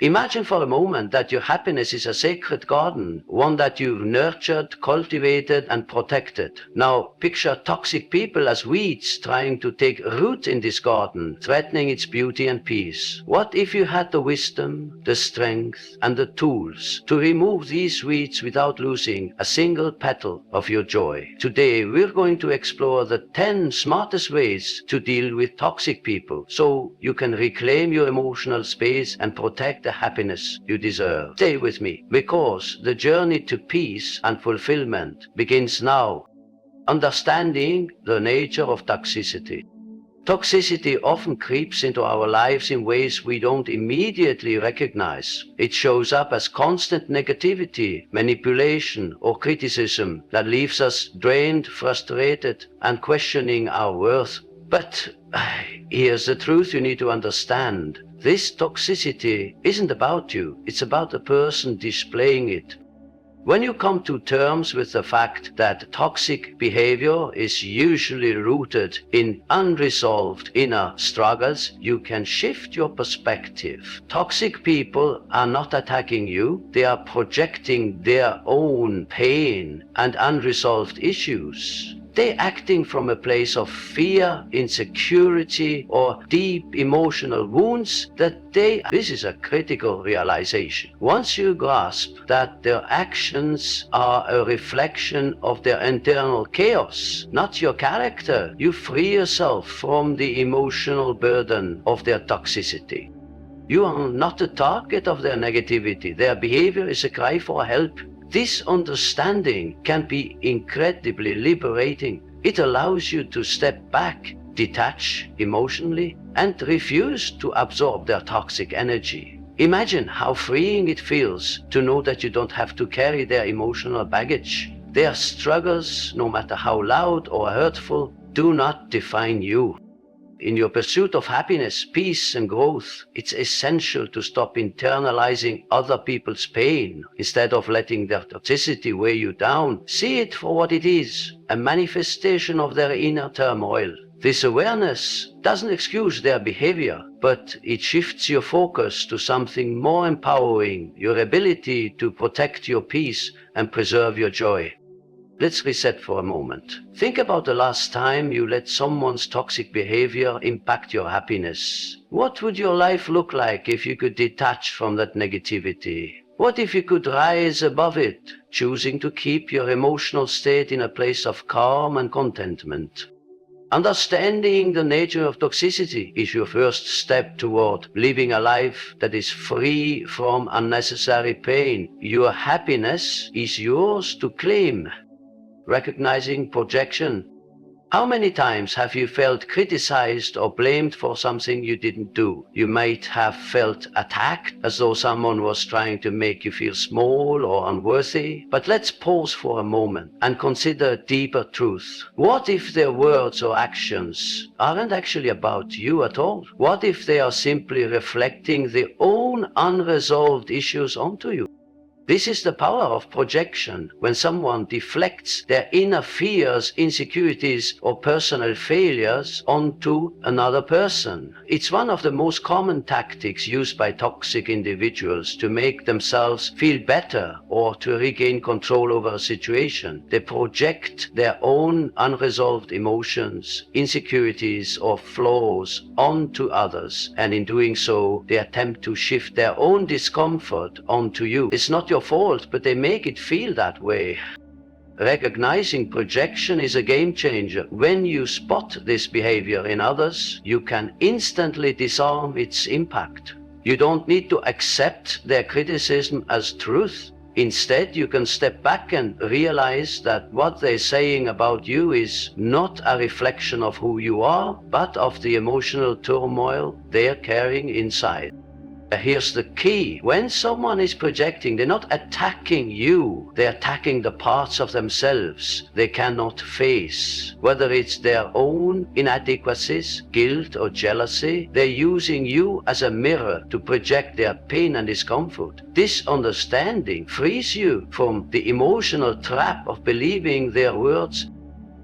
Imagine for a moment that your happiness is a sacred garden, one that you've nurtured, cultivated, and protected. Now, picture toxic people as weeds trying to take root in this garden, threatening its beauty and peace. What if you had the wisdom, the strength, and the tools to remove these weeds without losing a single petal of your joy? Today, we're going to explore the 10 smartest ways to deal with toxic people so you can reclaim your emotional space and protect the happiness you deserve. Stay with me, because the journey to peace and fulfillment begins now. Understanding the nature of toxicity. Toxicity often creeps into our lives in ways we don't immediately recognize. It shows up as constant negativity, manipulation, or criticism that leaves us drained, frustrated, and questioning our worth. But here's the truth you need to understand. This toxicity isn't about you, it's about the person displaying it. When you come to terms with the fact that toxic behavior is usually rooted in unresolved inner struggles, you can shift your perspective. Toxic people are not attacking you, they are projecting their own pain and unresolved issues. They're acting from a place of fear, insecurity, or deep emotional wounds this is a critical realization. Once you grasp that their actions are a reflection of their internal chaos, not your character, you free yourself from the emotional burden of their toxicity. You are not the target of their negativity. Their behavior is a cry for help. This understanding can be incredibly liberating. It allows you to step back, detach emotionally, and refuse to absorb their toxic energy. Imagine how freeing it feels to know that you don't have to carry their emotional baggage. Their struggles, no matter how loud or hurtful, do not define you. In your pursuit of happiness, peace, and growth, it's essential to stop internalizing other people's pain. Instead of letting their toxicity weigh you down, see it for what it is, a manifestation of their inner turmoil. This awareness doesn't excuse their behavior, but it shifts your focus to something more empowering, your ability to protect your peace and preserve your joy. Let's reset for a moment. Think about the last time you let someone's toxic behavior impact your happiness. What would your life look like if you could detach from that negativity? What if you could rise above it, choosing to keep your emotional state in a place of calm and contentment? Understanding the nature of toxicity is your first step toward living a life that is free from unnecessary pain. Your happiness is yours to claim. Recognizing projection. How many times have you felt criticized or blamed for something you didn't do? You might have felt attacked, as though someone was trying to make you feel small or unworthy. But let's pause for a moment and consider a deeper truth. What if their words or actions aren't actually about you at all? What if they are simply reflecting their own unresolved issues onto you? This is the power of projection, when someone deflects their inner fears, insecurities, or personal failures onto another person. It's one of the most common tactics used by toxic individuals to make themselves feel better or to regain control over a situation. They project their own unresolved emotions, insecurities, or flaws onto others, and in doing so, they attempt to shift their own discomfort onto you. It's not your fault, but they make it feel that way. Recognizing projection is a game changer. When you spot this behavior in others, you can instantly disarm its impact. You don't need to accept their criticism as truth. Instead, you can step back and realize that what they're saying about you is not a reflection of who you are, but of the emotional turmoil they're carrying inside. Here's the key. When someone is projecting, they're not attacking you. They're attacking the parts of themselves they cannot face. Whether it's their own inadequacies, guilt, or jealousy, they're using you as a mirror to project their pain and discomfort. This understanding frees you from the emotional trap of believing their words.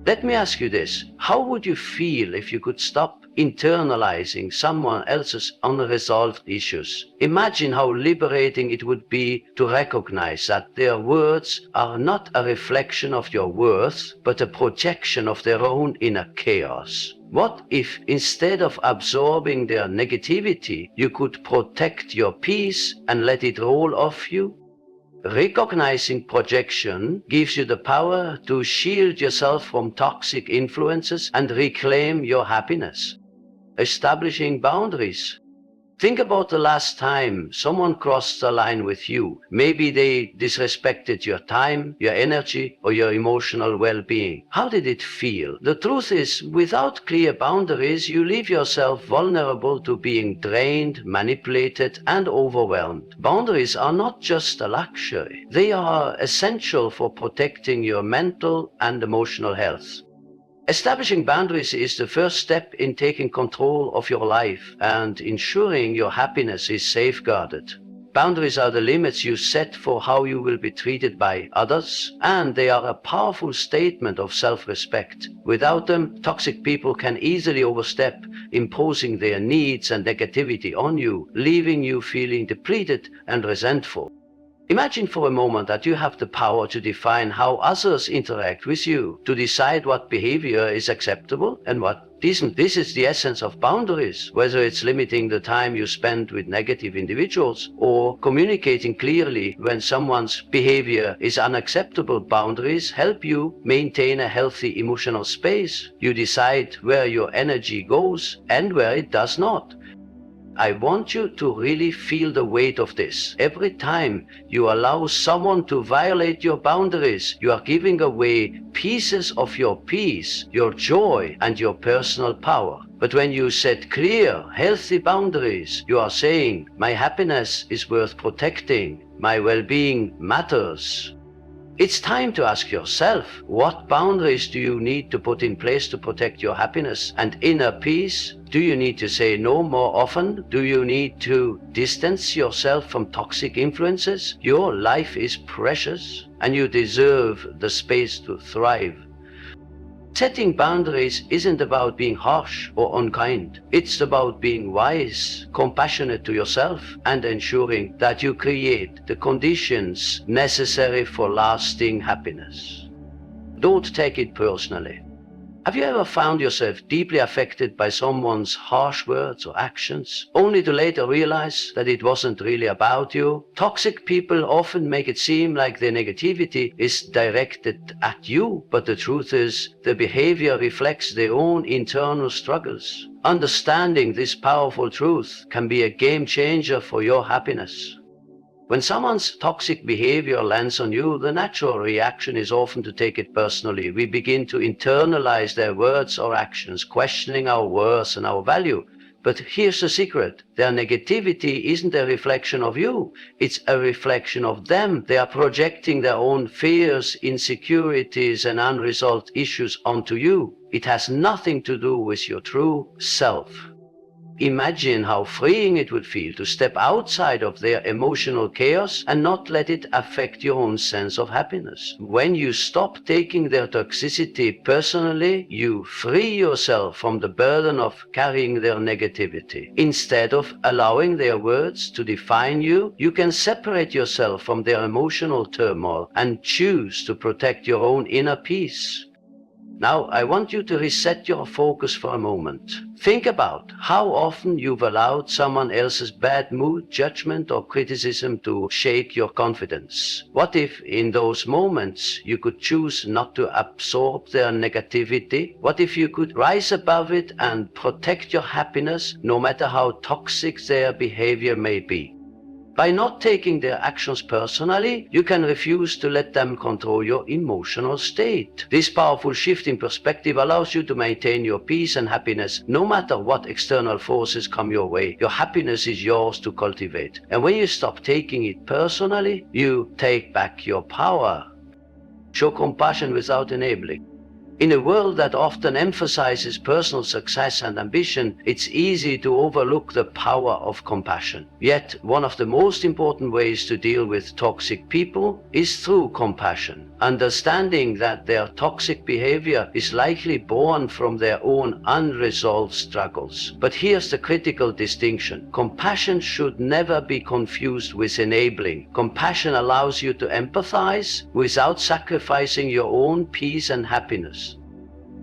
Let me ask you this. How would you feel if you could stop internalizing someone else's unresolved issues. Imagine how liberating it would be to recognize that their words are not a reflection of your worth, but a projection of their own inner chaos. What if instead of absorbing their negativity, you could protect your peace and let it roll off you? Recognizing projection gives you the power to shield yourself from toxic influences and reclaim your happiness. Establishing boundaries. Think about the last time someone crossed the line with you. Maybe they disrespected your time, your energy, or your emotional well-being. How did it feel? The truth is, without clear boundaries, you leave yourself vulnerable to being drained, manipulated, and overwhelmed. Boundaries are not just a luxury. They are essential for protecting your mental and emotional health. Establishing boundaries is the first step in taking control of your life and ensuring your happiness is safeguarded. Boundaries are the limits you set for how you will be treated by others, and they are a powerful statement of self-respect. Without them, toxic people can easily overstep, imposing their needs and negativity on you, leaving you feeling depleted and resentful. Imagine for a moment that you have the power to define how others interact with you, to decide what behavior is acceptable and what isn't. This is the essence of boundaries, whether it's limiting the time you spend with negative individuals or communicating clearly when someone's behavior is unacceptable. Boundaries help you maintain a healthy emotional space. You decide where your energy goes and where it does not. I want you to really feel the weight of this. Every time you allow someone to violate your boundaries, you are giving away pieces of your peace, your joy, and your personal power. But when you set clear, healthy boundaries, you are saying, my happiness is worth protecting, my well-being matters. It's time to ask yourself, what boundaries do you need to put in place to protect your happiness and inner peace? Do you need to say no more often? Do you need to distance yourself from toxic influences? Your life is precious and you deserve the space to thrive. Setting boundaries isn't about being harsh or unkind. It's about being wise, compassionate to yourself, and ensuring that you create the conditions necessary for lasting happiness. Don't take it personally. Have you ever found yourself deeply affected by someone's harsh words or actions, only to later realize that it wasn't really about you? Toxic people often make it seem like their negativity is directed at you, but the truth is, their behavior reflects their own internal struggles. Understanding this powerful truth can be a game changer for your happiness. When someone's toxic behavior lands on you, the natural reaction is often to take it personally. We begin to internalize their words or actions, questioning our worth and our value. But here's the secret. Their negativity isn't a reflection of you. It's a reflection of them. They are projecting their own fears, insecurities, and unresolved issues onto you. It has nothing to do with your true self. Imagine how freeing it would feel to step outside of their emotional chaos and not let it affect your own sense of happiness. When you stop taking their toxicity personally, you free yourself from the burden of carrying their negativity. Instead of allowing their words to define you, you can separate yourself from their emotional turmoil and choose to protect your own inner peace. Now, I want you to reset your focus for a moment. Think about how often you've allowed someone else's bad mood, judgment, or criticism to shake your confidence. What if in those moments you could choose not to absorb their negativity? What if you could rise above it and protect your happiness no matter how toxic their behavior may be? By not taking their actions personally, you can refuse to let them control your emotional state. This powerful shift in perspective allows you to maintain your peace and happiness no matter what external forces come your way. Your happiness is yours to cultivate. And when you stop taking it personally, you take back your power. Show compassion without enabling. In a world that often emphasizes personal success and ambition, it's easy to overlook the power of compassion. Yet, one of the most important ways to deal with toxic people is through compassion, understanding that their toxic behavior is likely born from their own unresolved struggles. But here's the critical distinction. Compassion should never be confused with enabling. Compassion allows you to empathize without sacrificing your own peace and happiness.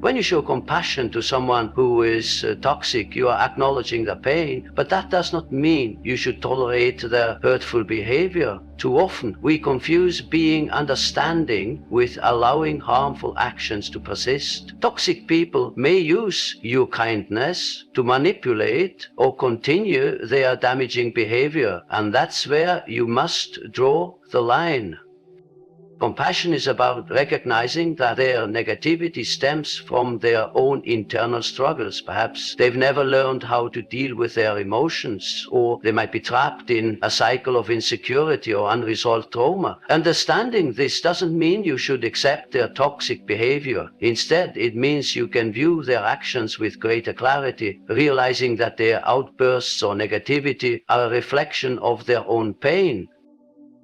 When you show compassion to someone who is toxic, you are acknowledging the pain, but that does not mean you should tolerate their hurtful behavior. Too often, we confuse being understanding with allowing harmful actions to persist. Toxic people may use your kindness to manipulate or continue their damaging behavior, and that's where you must draw the line. Compassion is about recognizing that their negativity stems from their own internal struggles. Perhaps they've never learned how to deal with their emotions, or they might be trapped in a cycle of insecurity or unresolved trauma. Understanding this doesn't mean you should accept their toxic behavior. Instead, it means you can view their actions with greater clarity, realizing that their outbursts or negativity are a reflection of their own pain.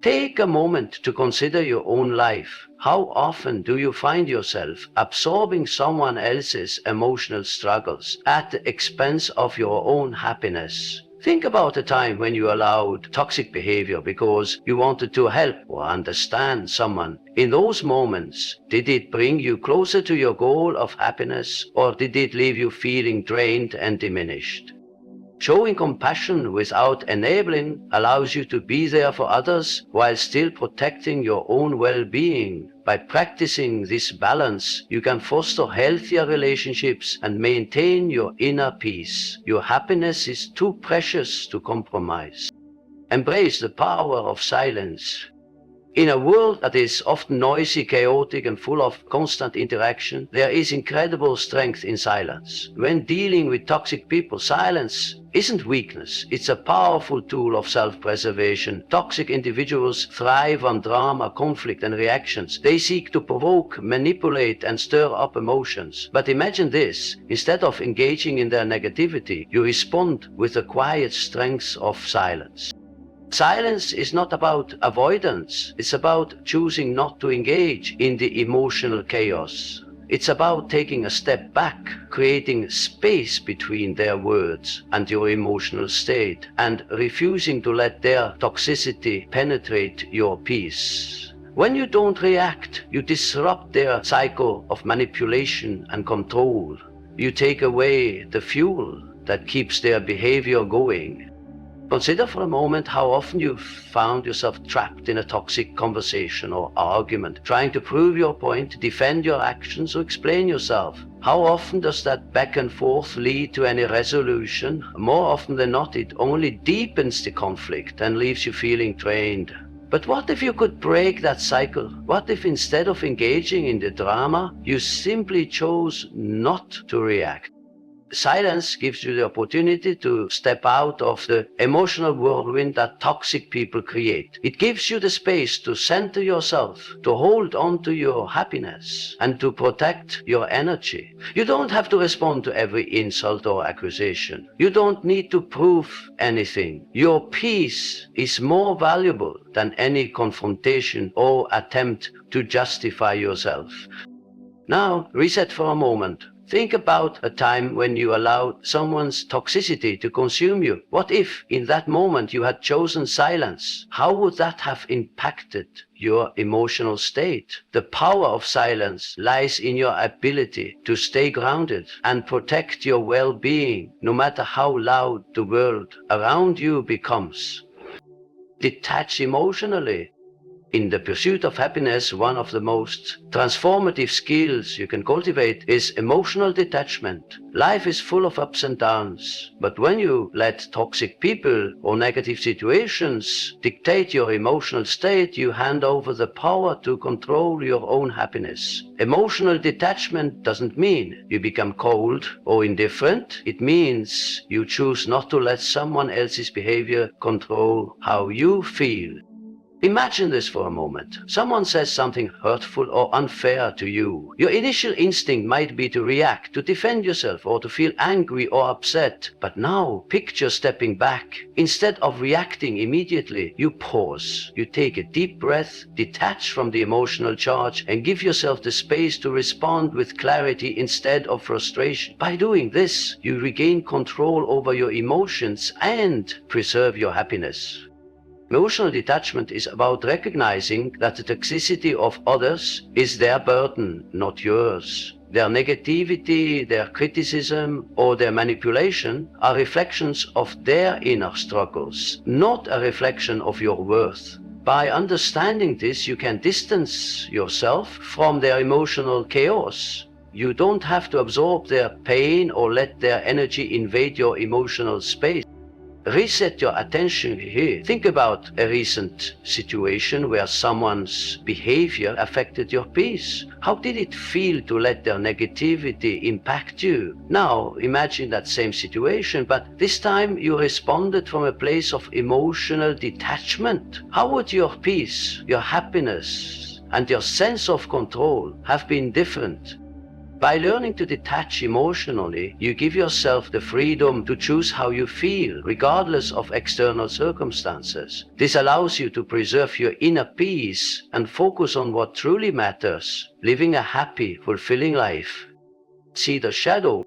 Take a moment to consider your own life. How often do you find yourself absorbing someone else's emotional struggles at the expense of your own happiness? Think about a time when you allowed toxic behavior because you wanted to help or understand someone. In those moments, did it bring you closer to your goal of happiness, or did it leave you feeling drained and diminished? Showing compassion without enabling allows you to be there for others while still protecting your own well-being. By practicing this balance, you can foster healthier relationships and maintain your inner peace. Your happiness is too precious to compromise. Embrace the power of silence. In a world that is often noisy, chaotic, and full of constant interaction, there is incredible strength in silence. When dealing with toxic people, silence isn't weakness, it's a powerful tool of self-preservation. Toxic individuals thrive on drama, conflict, and reactions. They seek to provoke, manipulate, and stir up emotions. But imagine this: instead of engaging in their negativity, you respond with the quiet strength of silence. Silence is not about avoidance, it's about choosing not to engage in the emotional chaos. It's about taking a step back, creating space between their words and your emotional state, and refusing to let their toxicity penetrate your peace. When you don't react, you disrupt their cycle of manipulation and control. You take away the fuel that keeps their behavior going. Consider for a moment how often you've found yourself trapped in a toxic conversation or argument, trying to prove your point, defend your actions, or explain yourself. How often does that back and forth lead to any resolution? More often than not, it only deepens the conflict and leaves you feeling drained. But what if you could break that cycle? What if instead of engaging in the drama, you simply chose not to react? Silence gives you the opportunity to step out of the emotional whirlwind that toxic people create. It gives you the space to center yourself, to hold on to your happiness, and to protect your energy. You don't have to respond to every insult or accusation. You don't need to prove anything. Your peace is more valuable than any confrontation or attempt to justify yourself. Now, reset for a moment. Think about a time when you allowed someone's toxicity to consume you. What if, in that moment, you had chosen silence? How would that have impacted your emotional state? The power of silence lies in your ability to stay grounded and protect your well-being, no matter how loud the world around you becomes. Detach emotionally. In the pursuit of happiness, one of the most transformative skills you can cultivate is emotional detachment. Life is full of ups and downs, but when you let toxic people or negative situations dictate your emotional state, you hand over the power to control your own happiness. Emotional detachment doesn't mean you become cold or indifferent. It means you choose not to let someone else's behavior control how you feel. Imagine this for a moment. Someone says something hurtful or unfair to you. Your initial instinct might be to react, to defend yourself, or to feel angry or upset. But now, picture stepping back. Instead of reacting immediately, you pause. You take a deep breath, detach from the emotional charge, and give yourself the space to respond with clarity instead of frustration. By doing this, you regain control over your emotions and preserve your happiness. Emotional detachment is about recognizing that the toxicity of others is their burden, not yours. Their negativity, their criticism, or their manipulation are reflections of their inner struggles, not a reflection of your worth. By understanding this, you can distance yourself from their emotional chaos. You don't have to absorb their pain or let their energy invade your emotional space. Reset your attention here. Think about a recent situation where someone's behavior affected your peace. How did it feel to let their negativity impact you? Now imagine that same situation, but this time you responded from a place of emotional detachment. How would your peace, your happiness, and your sense of control have been different? By learning to detach emotionally, you give yourself the freedom to choose how you feel, regardless of external circumstances. This allows you to preserve your inner peace and focus on what truly matters, living a happy, fulfilling life. See the shadow.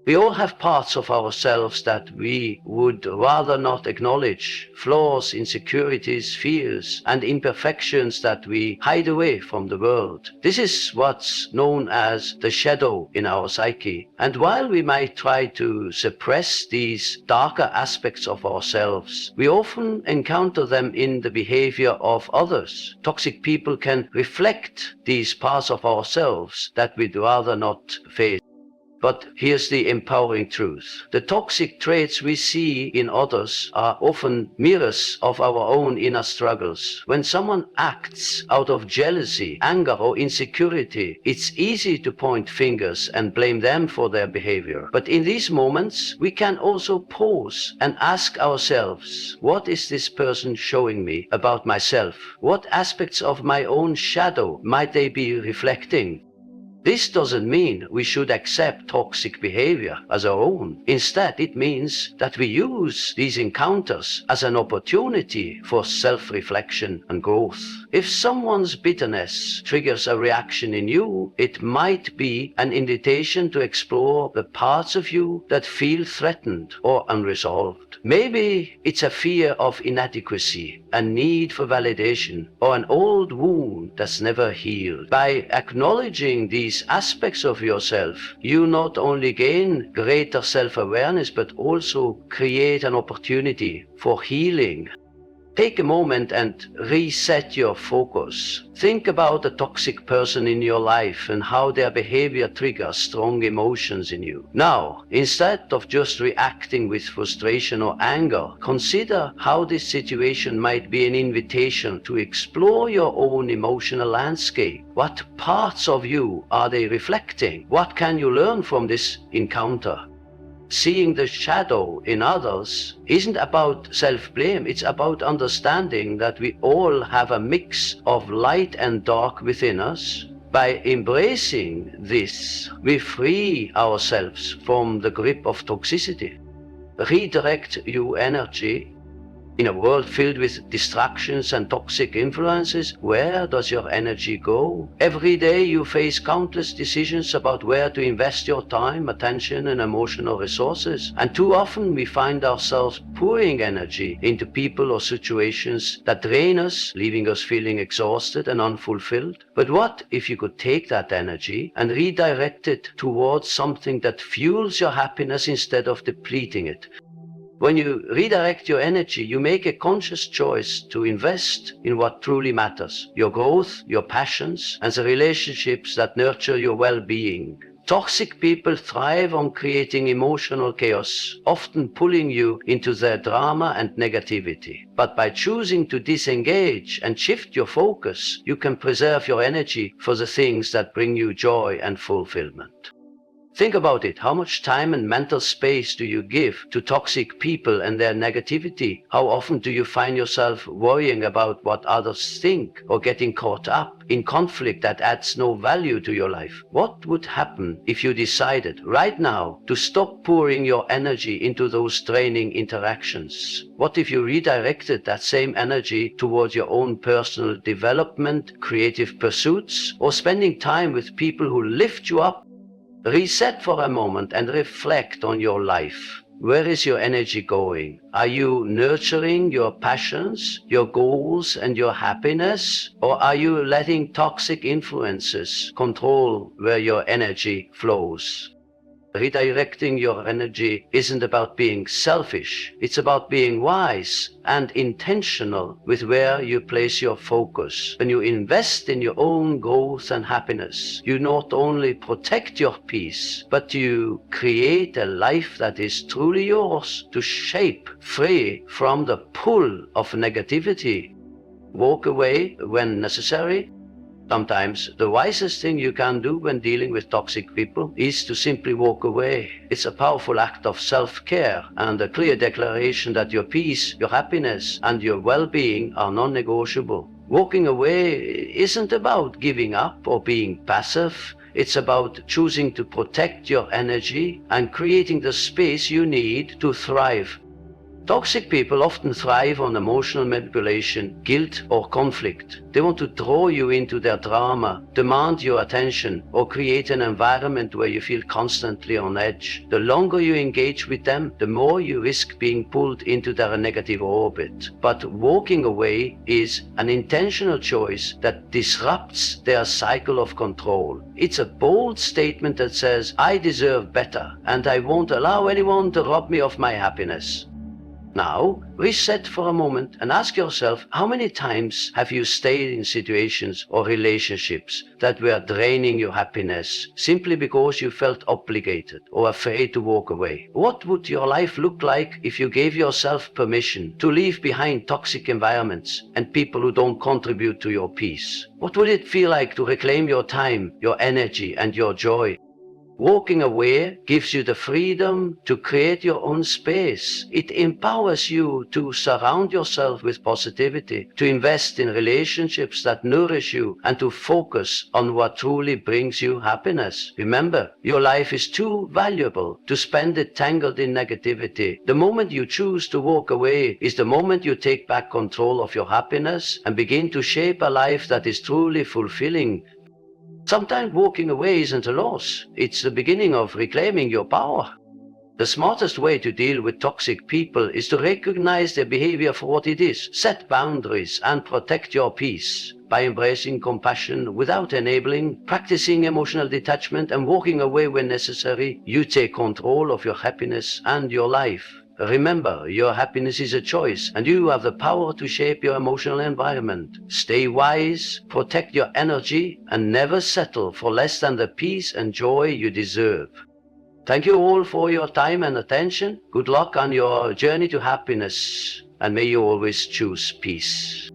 We all have parts of ourselves that we would rather not acknowledge, flaws, insecurities, fears, and imperfections that we hide away from the world. This is what's known as the shadow in our psyche. And while we might try to suppress these darker aspects of ourselves, we often encounter them in the behavior of others. Toxic people can reflect these parts of ourselves that we'd rather not face. But here's the empowering truth. The toxic traits we see in others are often mirrors of our own inner struggles. When someone acts out of jealousy, anger, or insecurity, it's easy to point fingers and blame them for their behavior. But in these moments, we can also pause and ask ourselves, what is this person showing me about myself? What aspects of my own shadow might they be reflecting? This doesn't mean we should accept toxic behavior as our own. Instead, it means that we use these encounters as an opportunity for self-reflection and growth. If someone's bitterness triggers a reaction in you, it might be an invitation to explore the parts of you that feel threatened or unresolved. Maybe it's a fear of inadequacy, a need for validation, or an old wound that's never healed. By acknowledging these aspects of yourself, you not only gain greater self-awareness, but also create an opportunity for healing. Take a moment and reset your focus. Think about the toxic person in your life and how their behavior triggers strong emotions in you. Now, instead of just reacting with frustration or anger, consider how this situation might be an invitation to explore your own emotional landscape. What parts of you are they reflecting? What can you learn from this encounter? Seeing the shadow in others isn't about self-blame, it's about understanding that we all have a mix of light and dark within us. By embracing this, we free ourselves from the grip of toxicity. Redirect your energy. In a world filled with distractions and toxic influences, where does your energy go? Every day you face countless decisions about where to invest your time, attention, and emotional resources. And too often we find ourselves pouring energy into people or situations that drain us, leaving us feeling exhausted and unfulfilled. But what if you could take that energy and redirect it towards something that fuels your happiness instead of depleting it? When you redirect your energy, you make a conscious choice to invest in what truly matters, your growth, your passions, and the relationships that nurture your well-being. Toxic people thrive on creating emotional chaos, often pulling you into their drama and negativity. But by choosing to disengage and shift your focus, you can preserve your energy for the things that bring you joy and fulfillment. Think about it. How much time and mental space do you give to toxic people and their negativity? How often do you find yourself worrying about what others think or getting caught up in conflict that adds no value to your life? What would happen if you decided right now to stop pouring your energy into those draining interactions? What if you redirected that same energy towards your own personal development, creative pursuits, or spending time with people who lift you up? Reset for a moment and reflect on your life. Where is your energy going? Are you nurturing your passions, your goals, and your happiness? Or are you letting toxic influences control where your energy flows? Redirecting your energy isn't about being selfish. It's about being wise and intentional with where you place your focus. When you invest in your own growth and happiness, you not only protect your peace, but you create a life that is truly yours to shape, free from the pull of negativity. Walk away when necessary. Sometimes the wisest thing you can do when dealing with toxic people is to simply walk away. It's a powerful act of self-care and a clear declaration that your peace, your happiness, and your well-being are non-negotiable. Walking away isn't about giving up or being passive. It's about choosing to protect your energy and creating the space you need to thrive. Toxic people often thrive on emotional manipulation, guilt, or conflict. They want to draw you into their drama, demand your attention, or create an environment where you feel constantly on edge. The longer you engage with them, the more you risk being pulled into their negative orbit. But walking away is an intentional choice that disrupts their cycle of control. It's a bold statement that says, I deserve better, and I won't allow anyone to rob me of my happiness. Now, reset for a moment and ask yourself, how many times have you stayed in situations or relationships that were draining your happiness simply because you felt obligated or afraid to walk away? What would your life look like if you gave yourself permission to leave behind toxic environments and people who don't contribute to your peace? What would it feel like to reclaim your time, your energy, and your joy? Walking away gives you the freedom to create your own space. It empowers you to surround yourself with positivity, to invest in relationships that nourish you, and to focus on what truly brings you happiness. Remember, your life is too valuable to spend it tangled in negativity. The moment you choose to walk away is the moment you take back control of your happiness and begin to shape a life that is truly fulfilling. Sometimes walking away isn't a loss. It's the beginning of reclaiming your power. The smartest way to deal with toxic people is to recognize their behavior for what it is, set boundaries, and protect your peace. By embracing compassion without enabling, practicing emotional detachment, and walking away when necessary, you take control of your happiness and your life. Remember, your happiness is a choice, and you have the power to shape your emotional environment. Stay wise, protect your energy, and never settle for less than the peace and joy you deserve. Thank you all for your time and attention. Good luck on your journey to happiness, and may you always choose peace.